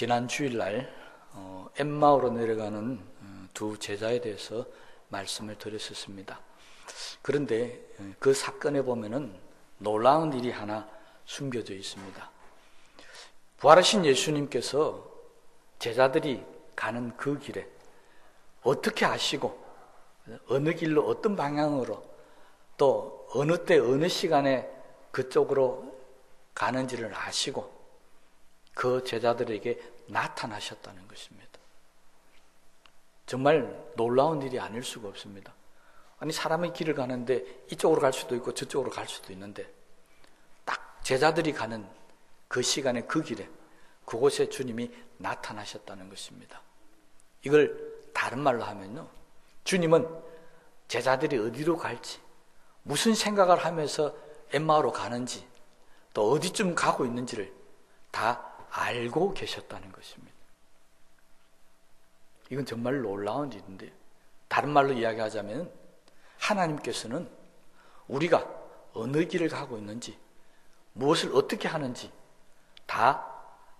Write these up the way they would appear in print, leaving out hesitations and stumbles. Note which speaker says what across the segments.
Speaker 1: 지난 주일날 엠마오로 내려가는 두 제자에 대해서 말씀을 드렸었습니다. 그런데 그 사건에 보면은 놀라운 일이 하나 숨겨져 있습니다. 부활하신 예수님께서 제자들이 가는 그 길에 어떻게 아시고 어느 길로 어떤 방향으로 또 어느 때 어느 시간에 그쪽으로 가는지를 아시고 그 제자들에게 나타나셨다는 것입니다. 정말 놀라운 일이 아닐 수가 없습니다. 아니, 사람의 길을 가는데 이쪽으로 갈 수도 있고 저쪽으로 갈 수도 있는데 딱 제자들이 가는 그 시간에 그 길에 그곳에 주님이 나타나셨다는 것입니다. 이걸 다른 말로 하면요, 주님은 제자들이 어디로 갈지, 무슨 생각을 하면서 엠마오로 가는지, 또 어디쯤 가고 있는지를 다 알고 계셨다는 것입니다. 이건 정말 놀라운 일인데요. 다른 말로 이야기하자면 하나님께서는 우리가 어느 길을 가고 있는지, 무엇을 어떻게 하는지 다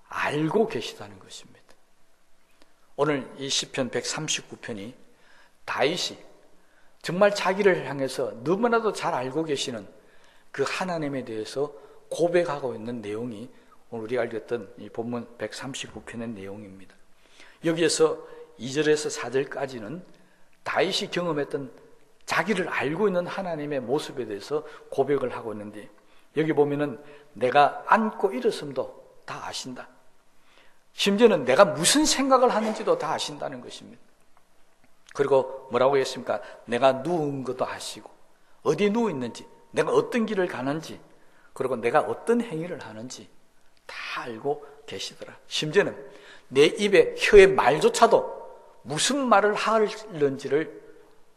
Speaker 1: 알고 계시다는 것입니다. 오늘 이 시편 139편이 다윗이 정말 자기를 향해서 너무나도 잘 알고 계시는 그 하나님에 대해서 고백하고 있는 내용이 오늘 우리가 읽었던 이 본문 139편의 내용입니다. 여기에서 2절에서 4절까지는 다윗이 경험했던 자기를 알고 있는 하나님의 모습에 대해서 고백을 하고 있는데, 여기 보면은 내가 앉고 일었음도 다 아신다. 심지어는 내가 무슨 생각을 하는지도 다 아신다는 것입니다. 그리고 뭐라고 했습니까? 내가 누운 것도 아시고, 어디에 누워 있는지, 내가 어떤 길을 가는지, 그리고 내가 어떤 행위를 하는지 다 알고 계시더라. 심지어는 내 입에 혀의 말조차도 무슨 말을 하는지를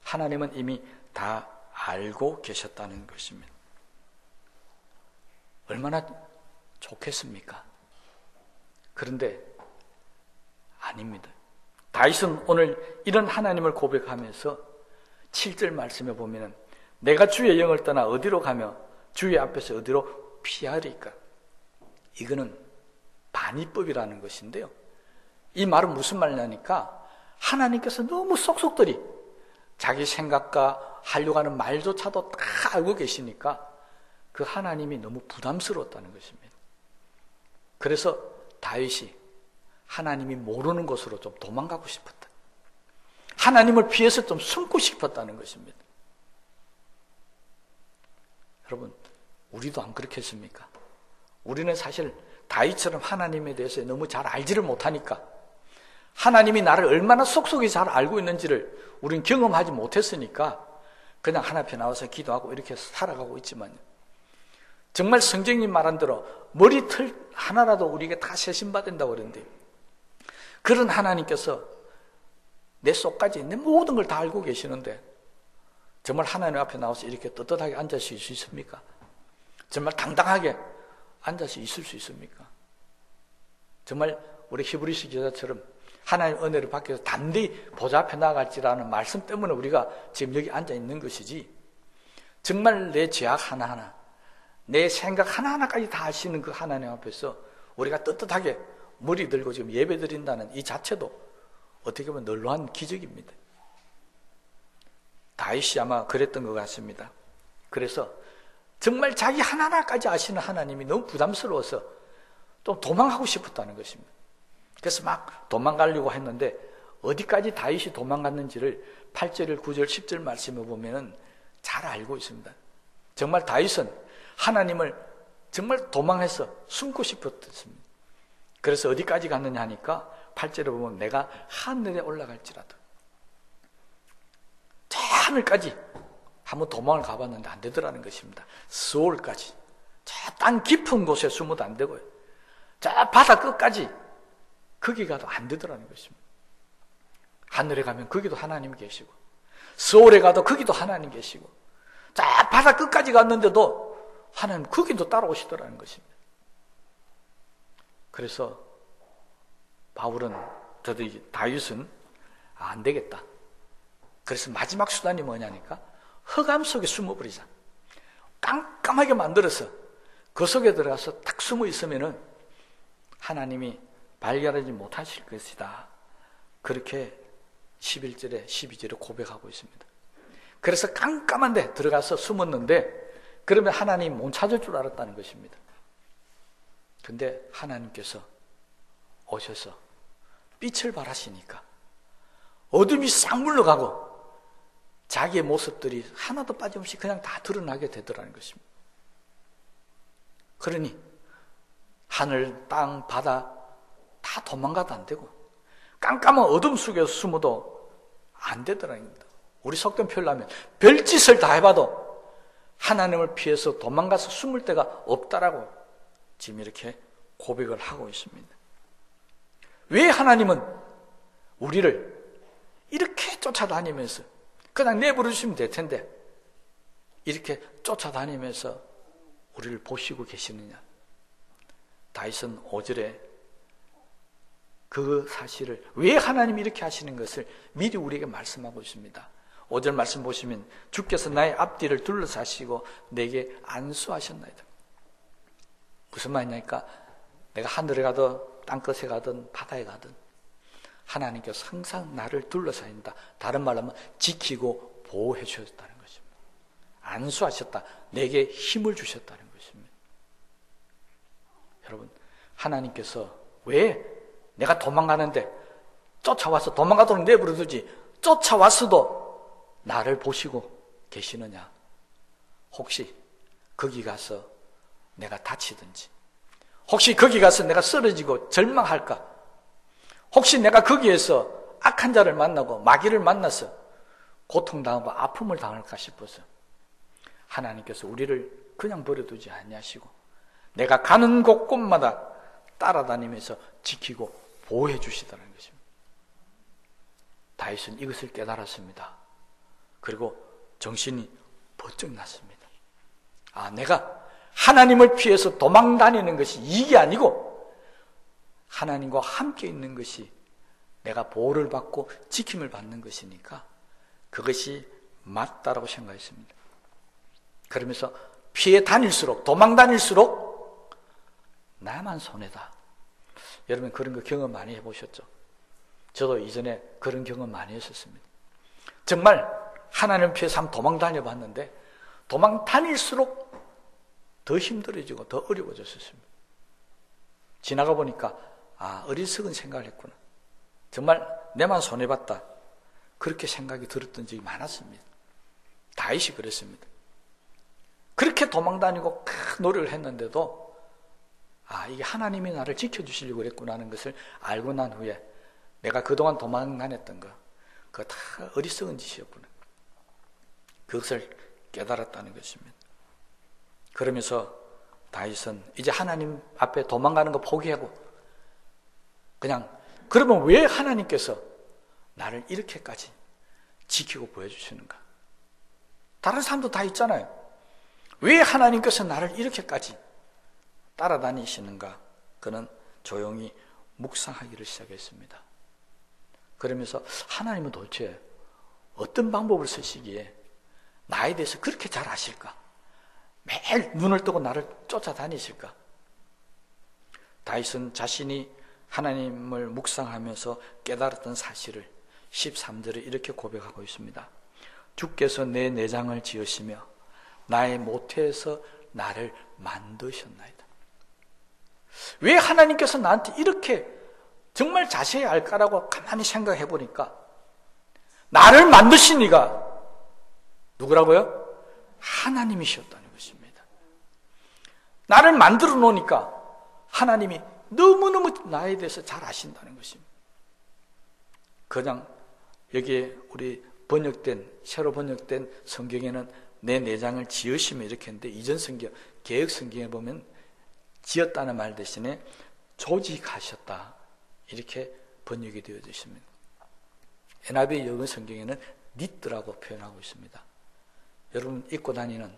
Speaker 1: 하나님은 이미 다 알고 계셨다는 것입니다. 얼마나 좋겠습니까? 그런데 아닙니다. 다윗은 오늘 이런 하나님을 고백하면서 7절 말씀에 보면은 내가 주의 영을 떠나 어디로 가며 주의 앞에서 어디로 피하리까? 이거는 반의법이라는 것인데요, 이 말은 무슨 말이냐니까 하나님께서 너무 쏙쏙들이 자기 생각과 하려고 하는 말조차도 다 알고 계시니까 그 하나님이 너무 부담스러웠다는 것입니다. 그래서 다윗이 하나님이 모르는 곳으로 좀 도망가고 싶었다. 하나님을 피해서 좀 숨고 싶었다는 것입니다. 여러분, 우리도 안 그렇겠습니까? 우리는 사실 다윗처럼 하나님에 대해서 너무 잘 알지를 못하니까, 하나님이 나를 얼마나 속속이 잘 알고 있는지를 우리는 경험하지 못했으니까 그냥 하나 앞에 나와서 기도하고 이렇게 살아가고 있지만, 정말 성경님 말한 대로 머리털 하나라도 우리에게 다 세심받는다고 그러는데, 그런 하나님께서 내 속까지 내 모든 걸 다 알고 계시는데 정말 하나님 앞에 나와서 이렇게 떳떳하게 앉을 수 있습니까? 정말 당당하게 앉아서 있을 수 있습니까? 정말 우리 히브리서 기자처럼 하나님 은혜를 받기 위해서 담대히 보좌 앞에 나아갈지라는 말씀 때문에 우리가 지금 여기 앉아 있는 것이지, 정말 내 죄악 하나하나, 내 생각 하나하나까지 다 아시는 그 하나님 앞에서 우리가 떳떳하게 머리 들고 지금 예배 드린다는 이 자체도 어떻게 보면 놀라운 기적입니다. 다윗이 아마 그랬던 것 같습니다. 그래서 정말 자기 하나하나까지 아시는 하나님이 너무 부담스러워서 또 도망가고 싶었다는 것입니다. 그래서 막 도망가려고 했는데 어디까지 다윗이 도망갔는지를 8절, 9절, 10절 말씀을 보면 잘 알고 있습니다. 정말 다윗은 하나님을 정말 도망해서 숨고 싶었습니다. 그래서 어디까지 갔느냐 하니까 8절에 보면 내가 하늘에 올라갈지라도, 저 하늘까지 한번 도망을 가봤는데 안 되더라는 것입니다. 서울까지, 저 땅 깊은 곳에 숨어도 안 되고요, 저 바다 끝까지 거기 가도 안 되더라는 것입니다. 하늘에 가면 거기도 하나님 계시고, 서울에 가도 거기도 하나님 계시고, 저 바다 끝까지 갔는데도 하나님 거기도 따라오시더라는 것입니다. 그래서 다윗은 안 되겠다. 그래서 마지막 수단이 뭐냐니까 흑암 속에 숨어버리자. 깜깜하게 만들어서 그 속에 들어가서 딱 숨어 있으면은 하나님이 발견하지 못하실 것이다. 그렇게 11절에 12절에 고백하고 있습니다. 그래서 깜깜한 데 들어가서 숨었는데 그러면 하나님 못 찾을 줄 알았다는 것입니다. 근데 하나님께서 오셔서 빛을 발하시니까 어둠이 싹 물러가고 자기의 모습들이 하나도 빠짐없이 그냥 다 드러나게 되더라는 것입니다. 그러니 하늘, 땅, 바다 다 도망가도 안 되고 깜깜한 어둠 속에서 숨어도 안 되더라는 겁니다. 우리 속된 표현을 하면 별짓을 다 해봐도 하나님을 피해서 도망가서 숨을 데가 없다라고 지금 이렇게 고백을 하고 있습니다. 왜 하나님은 우리를 이렇게 쫓아다니면서 그냥 내버려 두시면 될 텐데 이렇게 쫓아다니면서 우리를 보시고 계시느냐? 다윗은 5절에 그 사실을 왜 하나님이 이렇게 하시는 것을 미리 우리에게 말씀하고 있습니다. 5절 말씀 보시면 주께서 나의 앞뒤를 둘러싸시고 내게 안수하셨나이다. 무슨 말이냐니까 내가 하늘에 가든 땅끝에 가든 바다에 가든 하나님께서 항상 나를 둘러싸인다. 다른 말로 하면 지키고 보호해 주셨다는 것입니다. 안수하셨다. 내게 힘을 주셨다는 것입니다. 여러분, 하나님께서 왜 내가 도망가는데 쫓아와서 도망가도록 내버려두지 쫓아왔어도 나를 보시고 계시느냐? 혹시 거기 가서 내가 다치든지 혹시 거기 가서 내가 쓰러지고 절망할까? 혹시 내가 거기에서 악한 자를 만나고 마귀를 만나서 고통당하고 아픔을 당할까 싶어서 하나님께서 우리를 그냥 버려두지 아니하시고 내가 가는 곳곳마다 따라다니면서 지키고 보호해 주시다는 것입니다. 다윗은 이것을 깨달았습니다. 그리고 정신이 번쩍 났습니다. 아, 내가 하나님을 피해서 도망 다니는 것이 이익이 아니고 하나님과 함께 있는 것이 내가 보호를 받고 지킴을 받는 것이니까 그것이 맞다라고 생각했습니다. 그러면서 피해 다닐수록 도망 다닐수록 나만 손해다. 여러분 그런 거 경험 많이 해보셨죠? 저도 이전에 그런 경험 많이 했었습니다. 정말 하나님 피해서 한번 도망 다녀봤는데 도망 다닐수록 더 힘들어지고 더 어려워졌습니다. 지나가 보니까 아, 어리석은 생각을 했구나. 정말 내만 손해봤다. 그렇게 생각이 들었던 적이 많았습니다. 다윗이 그랬습니다. 그렇게 도망 다니고 큰 노력을 했는데도 아, 이게 하나님이 나를 지켜주시려고 그랬구나 하는 것을 알고 난 후에 내가 그동안 도망 다녔던 거 그거 다 어리석은 짓이었구나. 그것을 깨달았다는 것입니다. 그러면서 다윗은 이제 하나님 앞에 도망가는 거 포기하고 그냥 그러면 왜 하나님께서 나를 이렇게까지 지키고 보여주시는가? 다른 사람도 다 있잖아요. 왜 하나님께서 나를 이렇게까지 따라다니시는가? 그는 조용히 묵상하기를 시작했습니다. 그러면서 하나님은 도대체 어떤 방법을 쓰시기에 나에 대해서 그렇게 잘 아실까? 매일 눈을 뜨고 나를 쫓아다니실까? 다윗은 자신이 하나님을 묵상하면서 깨달았던 사실을 13절에 이렇게 고백하고 있습니다. 주께서 내 내장을 지으시며 나의 모태에서 나를 만드셨나이다. 왜 하나님께서 나한테 이렇게 정말 자세히 알까라고 가만히 생각해 보니까 나를 만드신 이가 누구라고요? 하나님이셨다는 것입니다. 나를 만들어 놓으니까 하나님이 너무너무 나에 대해서 잘 아신다는 것입니다. 그냥 여기에 우리 새로 번역된 성경에는 내 내장을 지으시며 이렇게 했는데 이전 성경, 개역 성경에 보면 지었다는 말 대신에 조직하셨다 이렇게 번역이 되어져 있습니다. NIV 영어 성경에는 니트라고 표현하고 있습니다. 여러분 입고 다니는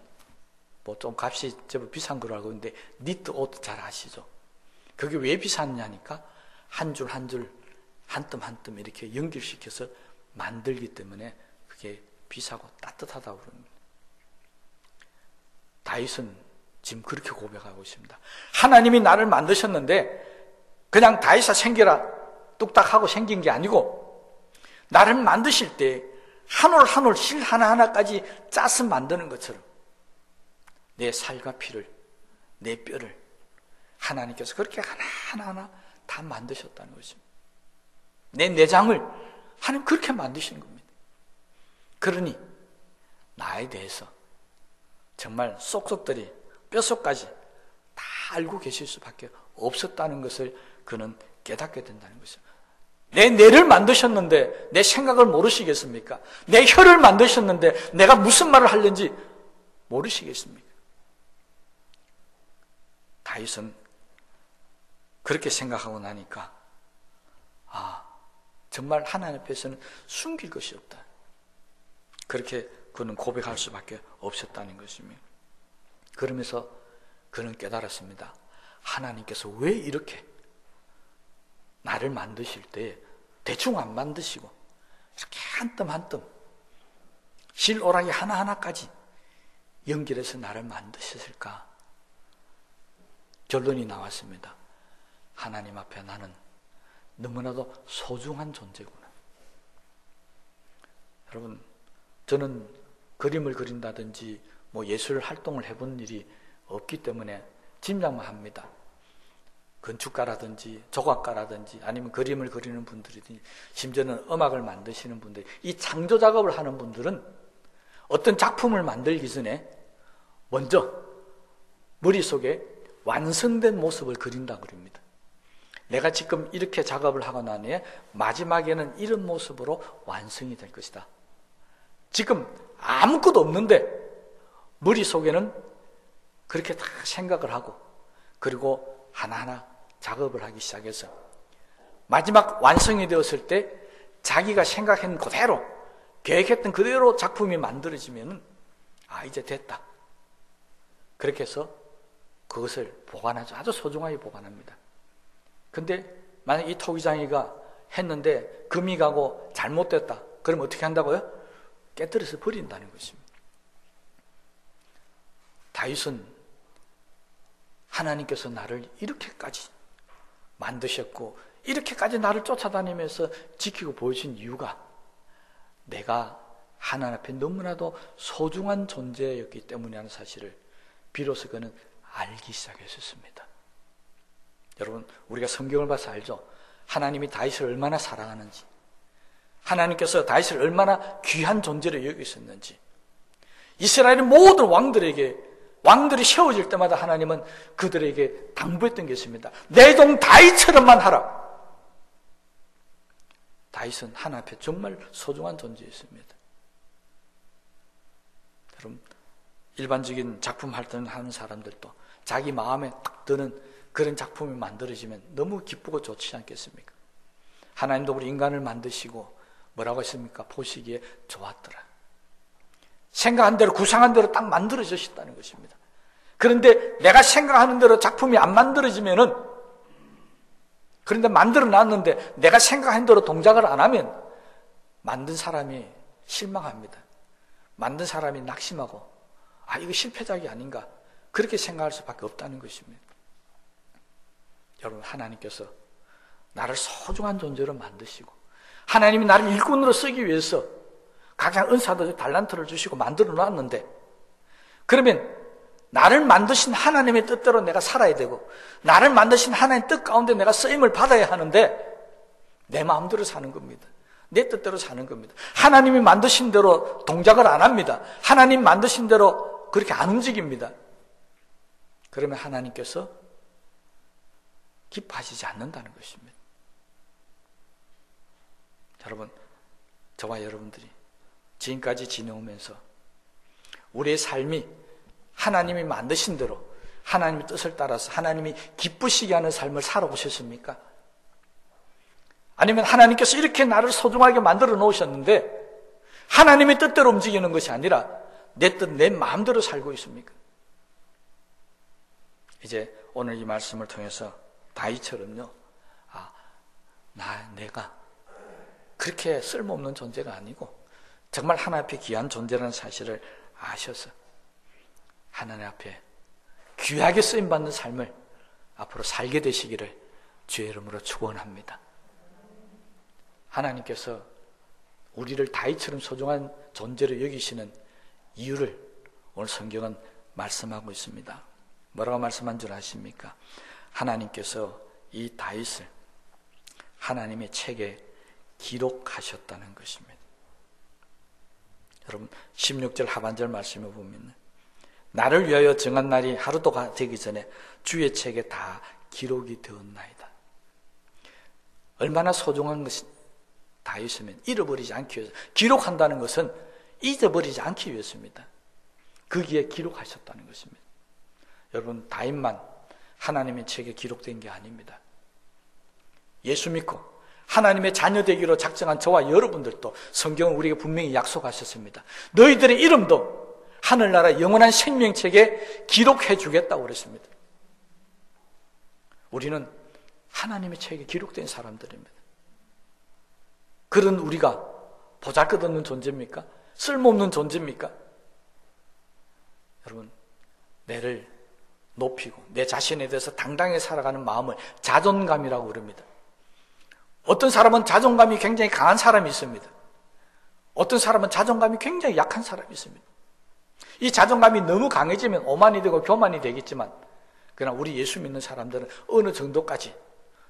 Speaker 1: 뭐 좀 값이 제법 비싼 걸로 알고 있는데 니트 옷 잘 아시죠? 그게 왜 비쌌냐니까 한 줄 한 줄 한 뜸 한 뜸 이렇게 연결시켜서 만들기 때문에 그게 비싸고 따뜻하다고 그럽니다. 다윗은 지금 그렇게 고백하고 있습니다. 하나님이 나를 만드셨는데 그냥 다 있어 생겨라 뚝딱 하고 생긴 게 아니고 나를 만드실 때 한 올 한 올 실 하나하나까지 짜서 만드는 것처럼 내 살과 피를, 내 뼈를 하나님께서 그렇게 하나하나 다 만드셨다는 것입니다. 내 내장을 하나님 그렇게 만드신 겁니다. 그러니 나에 대해서 정말 쏙쏙들이 뼛속까지 다 알고 계실 수밖에 없었다는 것을 그는 깨닫게 된다는 것이죠. 내 뇌를 만드셨는데 내 생각을 모르시겠습니까? 내 혀를 만드셨는데 내가 무슨 말을 하려는지 모르시겠습니까? 다윗은 그렇게 생각하고 나니까 정말 하나님 앞에서는 숨길 것이 없다. 그렇게 그는 고백할 수밖에 없었다는 것입니다. 그러면서 그는 깨달았습니다. 하나님께서 왜 이렇게 나를 만드실 때 대충 안 만드시고 이렇게 한 뜸 한 뜸 실오라기 하나하나까지 연결해서 나를 만드셨을까? 결론이 나왔습니다. 하나님 앞에 나는 너무나도 소중한 존재구나. 여러분, 저는 그림을 그린다든지 예술 활동을 해본 일이 없기 때문에 짐작만 합니다. 건축가라든지 조각가라든지 아니면 그림을 그리는 분들이든지 심지어는 음악을 만드시는 분들, 이 창조 작업을 하는 분들은 어떤 작품을 만들기 전에 먼저 머릿속에 완성된 모습을 그린다고 그럽니다. 내가 지금 이렇게 작업을 하고 나니 마지막에는 이런 모습으로 완성이 될 것이다. 지금 아무것도 없는데 머릿속에는 그렇게 다 생각을 하고 그리고 하나하나 작업을 하기 시작해서 마지막 완성이 되었을 때 자기가 생각한 그대로 계획했던 그대로 작품이 만들어지면 이제 됐다. 그렇게 해서 그것을 보관하죠. 아주 소중하게 보관합니다. 근데 만약 이 토기장이가 했는데 금이 가고 잘못됐다. 그럼 어떻게 한다고요? 깨뜨려서 버린다는 것입니다. 다윗은 하나님께서 나를 이렇게까지 만드셨고 이렇게까지 나를 쫓아다니면서 지키고 보여준 이유가 내가 하나님 앞에 너무나도 소중한 존재였기 때문이라는 사실을 비로소 그는 알기 시작했었습니다. 여러분, 우리가 성경을 봐서 알죠? 하나님이 다윗을 얼마나 사랑하는지, 하나님께서 다윗을 얼마나 귀한 존재로 여기셨는지, 이스라엘의 모든 왕들이 세워질 때마다 하나님은 그들에게 당부했던 게 있습니다. 내 종 다윗처럼만 하라. 다윗은 하나님 앞에 정말 소중한 존재였습니다. 여러분, 일반적인 작품 활동하는 사람들도 자기 마음에 딱 드는 그런 작품이 만들어지면 너무 기쁘고 좋지 않겠습니까? 하나님도 우리 인간을 만드시고 뭐라고 했습니까? 보시기에 좋았더라. 생각한 대로 구상한 대로 딱 만들어졌다는 것입니다. 그런데 내가 생각하는 대로 작품이 안 만들어지면은, 그런데 만들어 놨는데 내가 생각한 대로 동작을 안 하면 만든 사람이 실망합니다. 만든 사람이 낙심하고 이거 실패작이 아닌가 그렇게 생각할 수밖에 없다는 것입니다. 여러분, 하나님께서 나를 소중한 존재로 만드시고 하나님이 나를 일꾼으로 쓰기 위해서 각양 은사도 달란트를 주시고 만들어 놨는데, 그러면 나를 만드신 하나님의 뜻대로 내가 살아야 되고 나를 만드신 하나님의 뜻 가운데 내가 쓰임을 받아야 하는데 내 마음대로 사는 겁니다. 내 뜻대로 사는 겁니다. 하나님이 만드신 대로 동작을 안 합니다. 하나님 만드신 대로 그렇게 안 움직입니다. 그러면 하나님께서 기뻐하시지 않는다는 것입니다. 여러분, 저와 여러분들이 지금까지 지내오면서 우리의 삶이 하나님이 만드신 대로 하나님의 뜻을 따라서 하나님이 기쁘시게 하는 삶을 살아오셨습니까? 아니면 하나님께서 이렇게 나를 소중하게 만들어 놓으셨는데 하나님의 뜻대로 움직이는 것이 아니라 내 뜻, 내 마음대로 살고 있습니까? 이제 오늘 이 말씀을 통해서 다윗처럼요, 내가 그렇게 쓸모없는 존재가 아니고 정말 하나님 앞에 귀한 존재라는 사실을 아셔서 하나님 앞에 귀하게 쓰임받는 삶을 앞으로 살게 되시기를 주의 이름으로 축원합니다. 하나님께서 우리를 다윗처럼 소중한 존재로 여기시는 이유를 오늘 성경은 말씀하고 있습니다. 뭐라고 말씀한 줄 아십니까? 하나님께서 이 다윗을 하나님의 책에 기록하셨다는 것입니다. 여러분 16절 하반절 말씀을 보면 나를 위하여 정한 날이 하루도 되기 전에 주의 책에 다 기록이 되었나이다. 얼마나 소중한 것이 다윗이면 잃어버리지 않기 위해서, 기록한다는 것은 잊어버리지 않기 위해서입니다. 거기에 기록하셨다는 것입니다. 여러분 다윗만 하나님의 책에 기록된 게 아닙니다. 예수 믿고 하나님의 자녀 되기로 작정한 저와 여러분들도 성경은 우리에게 분명히 약속하셨습니다. 너희들의 이름도 하늘나라 영원한 생명책에 기록해 주겠다고 그랬습니다. 우리는 하나님의 책에 기록된 사람들입니다. 그런 우리가 보잘것없는 존재입니까? 쓸모없는 존재입니까? 여러분, 내를 높이고 내 자신에 대해서 당당히 살아가는 마음을 자존감이라고 그럽니다. 어떤 사람은 자존감이 굉장히 강한 사람이 있습니다. 어떤 사람은 자존감이 굉장히 약한 사람이 있습니다. 이 자존감이 너무 강해지면 오만이 되고 교만이 되겠지만, 그러나 우리 예수 믿는 사람들은 어느 정도까지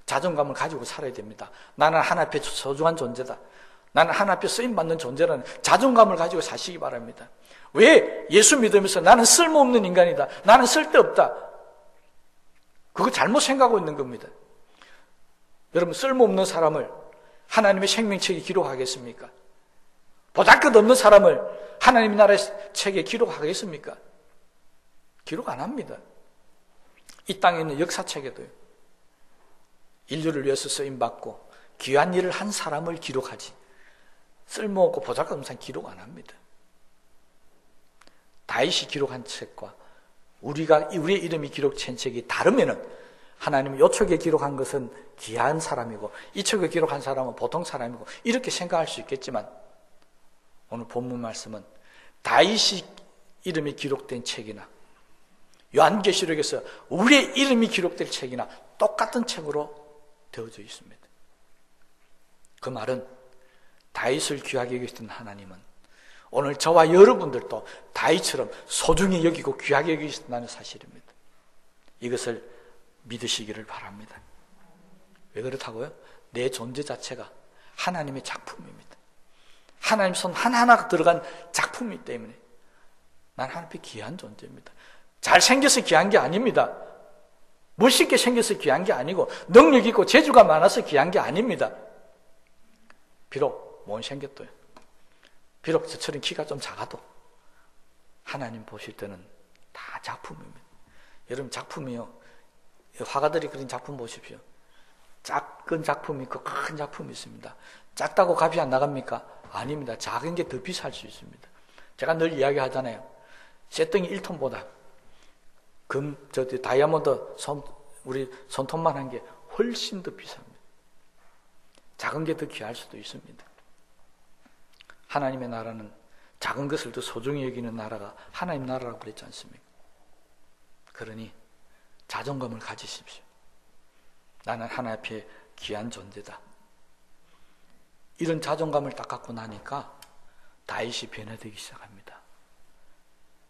Speaker 1: 자존감을 가지고 살아야 됩니다. 나는 하나님 앞에 소중한 존재다. 나는 하나님 앞에 쓰임받는 존재라는 자존감을 가지고 사시기 바랍니다. 왜? 예수 믿으면서 나는 쓸모없는 인간이다. 나는 쓸데없다. 그거 잘못 생각하고 있는 겁니다. 여러분, 쓸모없는 사람을 하나님의 생명책에 기록하겠습니까? 보잘것없는 사람을 하나님의 나라의 책에 기록하겠습니까? 기록 안 합니다. 이 땅에 있는 역사책에도요, 인류를 위해서 쓰임받고 귀한 일을 한 사람을 기록하지, 쓸모없고 보잘것없는 사람 기록 안 합니다. 다윗이 기록한 책과 우리의 이름이 기록된 책이 다르면은 하나님이 이쪽에 기록한 것은 귀한 사람이고 이쪽에 기록한 사람은 보통 사람이고 이렇게 생각할 수 있겠지만, 오늘 본문 말씀은 다윗이 이름이 기록된 책이나 요한계시록에서 우리의 이름이 기록될 책이나 똑같은 책으로 되어져 있습니다. 그 말은 다윗을 귀하게 여기시던 하나님은 오늘 저와 여러분들도 다윗처럼 소중히 여기고 귀하게 여기신다는 사실입니다. 이것을 믿으시기를 바랍니다. 왜 그렇다고요? 내 존재 자체가 하나님의 작품입니다. 하나님 손 하나하나가 들어간 작품이기 때문에 난 하나님 앞에 귀한 존재입니다. 잘생겨서 귀한 게 아닙니다. 멋있게 생겨서 귀한 게 아니고 능력 있고 재주가 많아서 귀한 게 아닙니다. 비록 못생겼도요, 비록 저처럼 키가 좀 작아도 하나님 보실 때는 다 작품입니다. 여러분, 작품이요, 화가들이 그린 작품 보십시오. 작은 작품이 있고 큰 작품이 있습니다. 작다고 값이 안 나갑니까? 아닙니다. 작은 게 더 비쌀 수 있습니다. 제가 늘 이야기하잖아요. 쇠덩이 1톤보다 다이아몬드 우리 손톱만한 게 훨씬 더 비쌉니다. 작은 게 더 귀할 수도 있습니다. 하나님의 나라는 작은 것을 더 소중히 여기는 나라가 하나님 나라라고 그랬지 않습니까? 그러니 자존감을 가지십시오. 나는 하나님 앞에 귀한 존재다. 이런 자존감을 딱 갖고 나니까 다윗이 변화되기 시작합니다.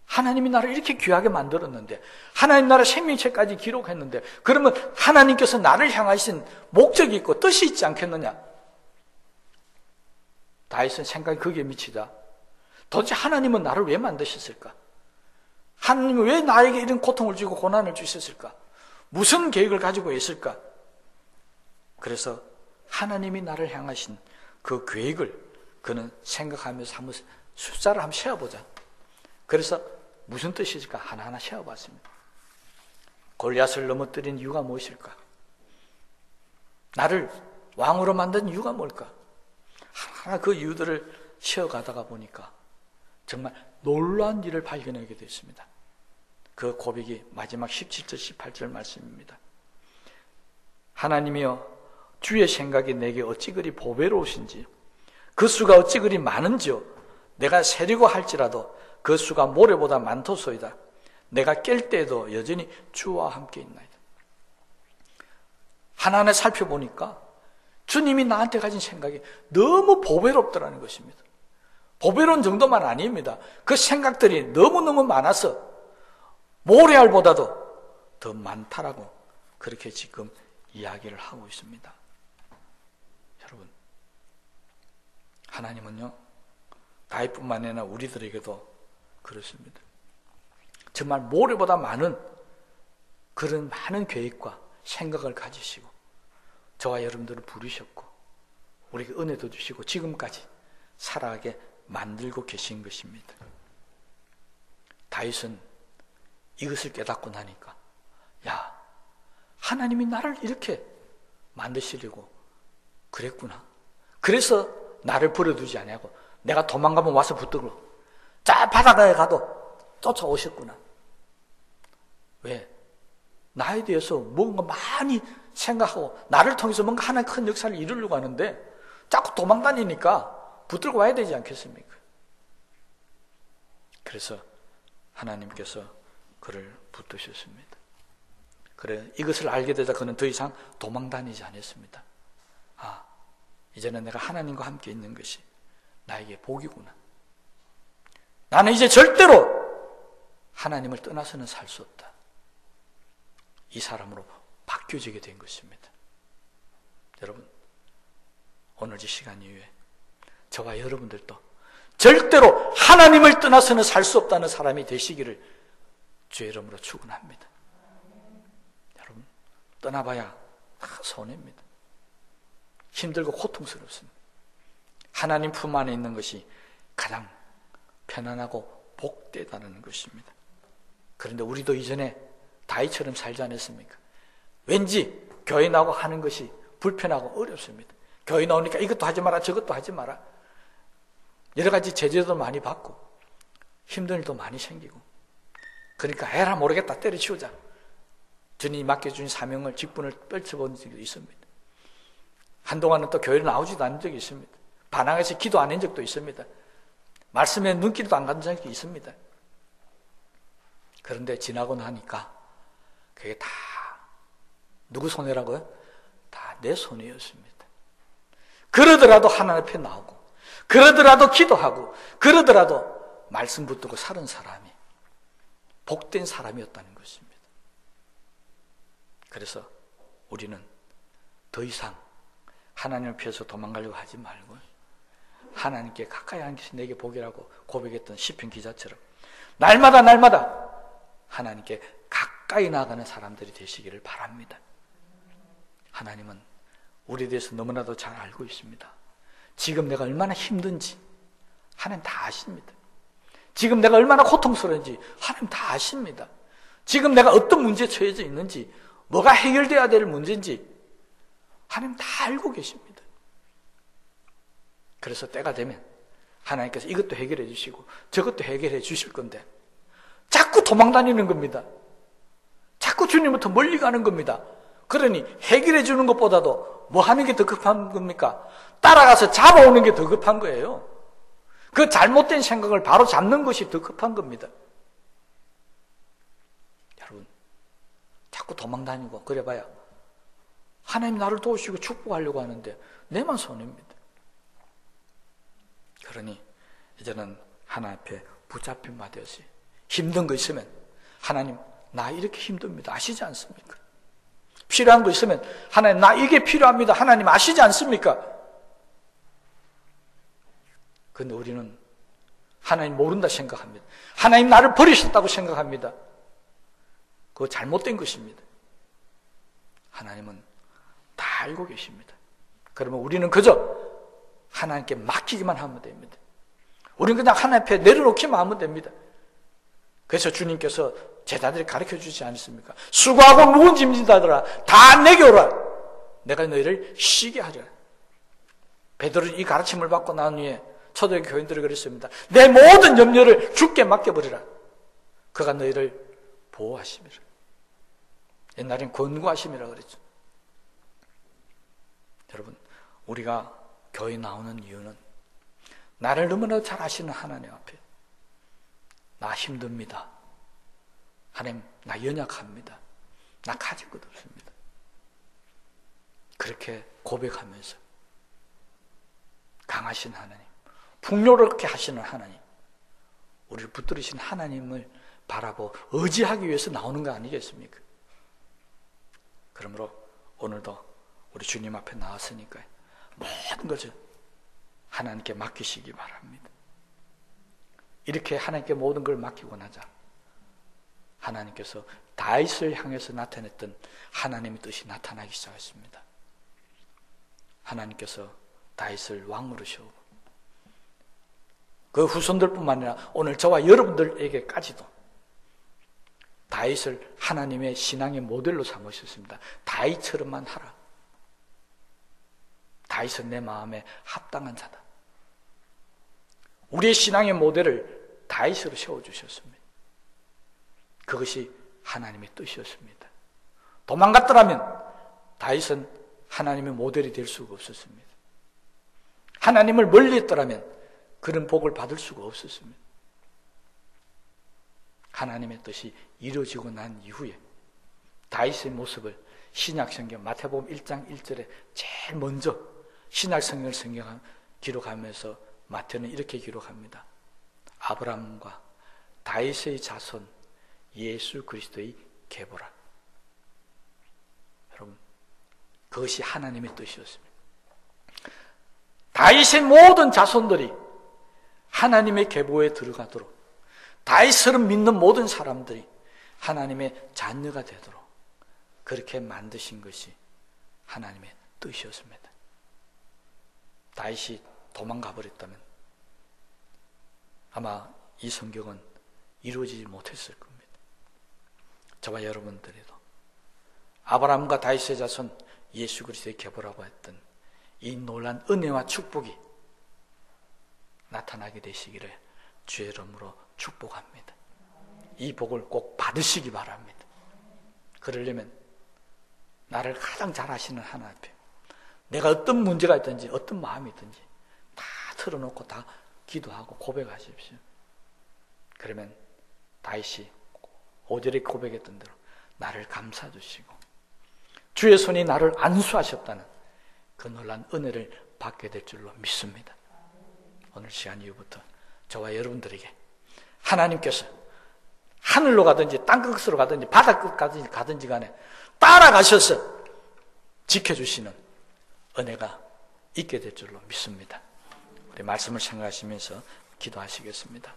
Speaker 1: 하나님이 나를 이렇게 귀하게 만들었는데, 하나님 나라 생명책까지 기록했는데, 그러면 하나님께서 나를 향하신 목적이 있고 뜻이 있지 않겠느냐? 다윗은 생각이 거기에 미치다. 도대체 하나님은 나를 왜 만드셨을까? 하나님은 왜 나에게 이런 고통을 주고 고난을 주셨을까? 무슨 계획을 가지고 있을까? 그래서 하나님이 나를 향하신 그 계획을 그는 생각하면서 한번 숫자를 한번 세어보자. 그래서 무슨 뜻일까? 하나하나 세어봤습니다. 골리앗을 넘어뜨린 이유가 무엇일까? 나를 왕으로 만든 이유가 뭘까? 하나하나 그 이유들을 세어가다가 보니까 정말 놀라운 일을 발견하게 됐습니다. 그 고백이 마지막 17절 18절 말씀입니다. 하나님이여, 주의 생각이 내게 어찌 그리 보배로우신지, 그 수가 어찌 그리 많은지요. 내가 세리고 할지라도 그 수가 모래보다 많도소이다. 내가 깰 때에도 여전히 주와 함께 있나이다. 하나하나 살펴보니까 주님이 나한테 가진 생각이 너무 보배롭더라는 것입니다. 보배로운 정도만 아닙니다. 그 생각들이 너무너무 많아서 모래알보다도 더 많다라고 그렇게 지금 이야기를 하고 있습니다. 여러분, 하나님은요, 다윗뿐만 아니라 우리들에게도 그렇습니다. 정말 모래보다 많은 그런 많은 계획과 생각을 가지시고 저와 여러분들을 부르셨고 우리에게 은혜도 주시고 지금까지 살아가게 만들고 계신 것입니다. 다윗은 이것을 깨닫고 나니까 야, 하나님이 나를 이렇게 만드시려고 그랬구나. 그래서 나를 버려두지 아니하고 내가 도망가면 와서 붙들고 저 바닷가에 가도 쫓아오셨구나. 왜? 나에 대해서 뭔가 많이 생각하고 나를 통해서 뭔가 하나의 큰 역사를 이루려고 하는데 자꾸 도망다니니까 붙들고 와야 되지 않겠습니까? 그래서 하나님께서 그를 붙드셨습니다. 그래, 이것을 알게 되자 그는 더 이상 도망다니지 않았습니다. 아, 이제는 내가 하나님과 함께 있는 것이 나에게 복이구나. 나는 이제 절대로 하나님을 떠나서는 살 수 없다. 이 사람으로 바뀌어지게 된 것입니다. 여러분, 오늘 이 시간 이후에 저와 여러분들도 절대로 하나님을 떠나서는 살 수 없다는 사람이 되시기를 주의 이름으로 축원합니다. 여러분, 떠나봐야 다 손해입니다. 힘들고 고통스럽습니다. 하나님 품 안에 있는 것이 가장 편안하고 복되다는 것입니다. 그런데 우리도 이전에 다윗처럼 살지 않았습니까? 왠지 교회 나오고 하는 것이 불편하고 어렵습니다. 교회 나오니까 이것도 하지 마라 저것도 하지 마라, 여러 가지 제재도 많이 받고 힘든 일도 많이 생기고, 그러니까 에라 모르겠다 때려치우자. 주님이 맡겨준 사명을 직분을 펼쳐본 적이 있습니다. 한동안은 또 교회를 나오지도 않은 적이 있습니다. 반항해서 기도 안 한 적도 있습니다. 말씀에 눈길도 안 간 적이 있습니다. 그런데 지나고 나니까 그게 다 누구 손해라고요? 다 내 손해였습니다. 그러더라도 하나님 앞에 나오고, 그러더라도 기도하고, 그러더라도 말씀 붙들고 사는 사람이 복된 사람이었다는 것입니다. 그래서 우리는 더 이상 하나님을 피해서 도망가려고 하지 말고 하나님께 가까이 하는 것이 내게 복이라고 고백했던 시편 기자처럼 날마다 하나님께 가까이 나아가는 사람들이 되시기를 바랍니다. 하나님은 우리에 대해서 너무나도 잘 알고 있습니다. 지금 내가 얼마나 힘든지 하나님 다 아십니다. 지금 내가 얼마나 고통스러운지 하나님 다 아십니다. 지금 내가 어떤 문제에 처해져 있는지, 뭐가 해결돼야 될 문제인지 하나님 다 알고 계십니다. 그래서 때가 되면 하나님께서 이것도 해결해 주시고 저것도 해결해 주실 건데 자꾸 도망다니는 겁니다. 자꾸 주님부터 멀리 가는 겁니다. 그러니 해결해 주는 것보다도 뭐 하는 게 더 급한 겁니까? 따라가서 잡아오는 게 더 급한 거예요. 그 잘못된 생각을 바로 잡는 것이 더 급한 겁니다. 여러분, 자꾸 도망다니고 그래봐야 하나님 나를 도우시고 축복하려고 하는데 내만 손해입니다. 그러니 이제는 하나님 앞에 붙잡힌 바 되었어요. 힘든 거 있으면 하나님 나 이렇게 힘듭니다 아시지 않습니까? 필요한 거 있으면 하나님 나 이게 필요합니다 하나님 아시지 않습니까? 그런데 우리는 하나님 모른다 생각합니다. 하나님 나를 버리셨다고 생각합니다. 그거 잘못된 것입니다. 하나님은 다 알고 계십니다. 그러면 우리는 그저 하나님께 맡기기만 하면 됩니다. 우리는 그냥 하나님 앞에 내려놓기만 하면 됩니다. 그래서 주님께서 제자들이 가르쳐 주지 않습니까? 수고하고 무거운 짐진 자들아 다 내게 오라. 내가 너희를 쉬게 하리라. 베드로는 이 가르침을 받고 난 후에 초대교회 교인들이 그랬습니다. 내 모든 염려를 주께 맡겨버리라. 그가 너희를 보호하심이라. 옛날엔 권고하심이라 그랬죠. 여러분, 우리가 교회 나오는 이유는 나를 너무나 잘 아시는 하나님 앞에 나 힘듭니다. 하나님 나 연약합니다. 나 가질 것 없습니다. 그렇게 고백하면서 강하신 하나님, 풍요롭게 하시는 하나님, 우리를 붙들으신 하나님을 바라보고 의지하기 위해서 나오는 거 아니겠습니까? 그러므로 오늘도 우리 주님 앞에 나왔으니까 모든 것을 하나님께 맡기시기 바랍니다. 이렇게 하나님께 모든 걸 맡기고 나자 하나님께서 다윗을 향해서 나타냈던 하나님의 뜻이 나타나기 시작했습니다. 하나님께서 다윗을 왕으로 세우고 그 후손들뿐만 아니라 오늘 저와 여러분들에게까지도 다윗을 하나님의 신앙의 모델로 삼으셨습니다. 다윗처럼만 하라. 다윗은 내 마음에 합당한 자다. 우리의 신앙의 모델을 다윗으로 세워주셨습니다. 그것이 하나님의 뜻이었습니다. 도망갔더라면 다윗은 하나님의 모델이 될 수가 없었습니다. 하나님을 멀리했더라면 그런 복을 받을 수가 없었습니다. 하나님의 뜻이 이루어지고 난 이후에 다윗의 모습을 신약성경 마태복음 1장 1절에 제일 먼저 신약성경을 기록하면서 마태는 이렇게 기록합니다. 아브라함과 다윗의 자손 예수 그리스도의 계보라. 여러분, 그것이 하나님의 뜻이었습니다. 다윗의 모든 자손들이 하나님의 계보에 들어가도록, 다윗을 믿는 모든 사람들이 하나님의 자녀가 되도록 그렇게 만드신 것이 하나님의 뜻이었습니다. 다윗이 도망가 버렸다면 아마 이 성경은 이루어지지 못했을 겁니다. 저와 여러분들에도 아브라함과 다윗의 자손 예수 그리스도의 계보라고 했던 이 놀란 은혜와 축복이 나타나게 되시기를 주의 이름으로 축복합니다. 이 복을 꼭 받으시기 바랍니다. 그러려면 나를 가장 잘 아시는 하나님 앞에 내가 어떤 문제가 있든지 어떤 마음이 있든지 다 털어놓고 다 기도하고 고백하십시오. 그러면 다윗이 5절에 고백했던 대로 나를 감싸주시고 주의 손이 나를 안수하셨다는 그 놀란 은혜를 받게 될 줄로 믿습니다. 오늘 시간 이후부터 저와 여러분들에게 하나님께서 하늘로 가든지 땅끝으로 가든지 바다끝까지 가든지 간에 따라가셔서 지켜주시는 은혜가 있게 될 줄로 믿습니다. 우리 말씀을 생각하시면서 기도하시겠습니다.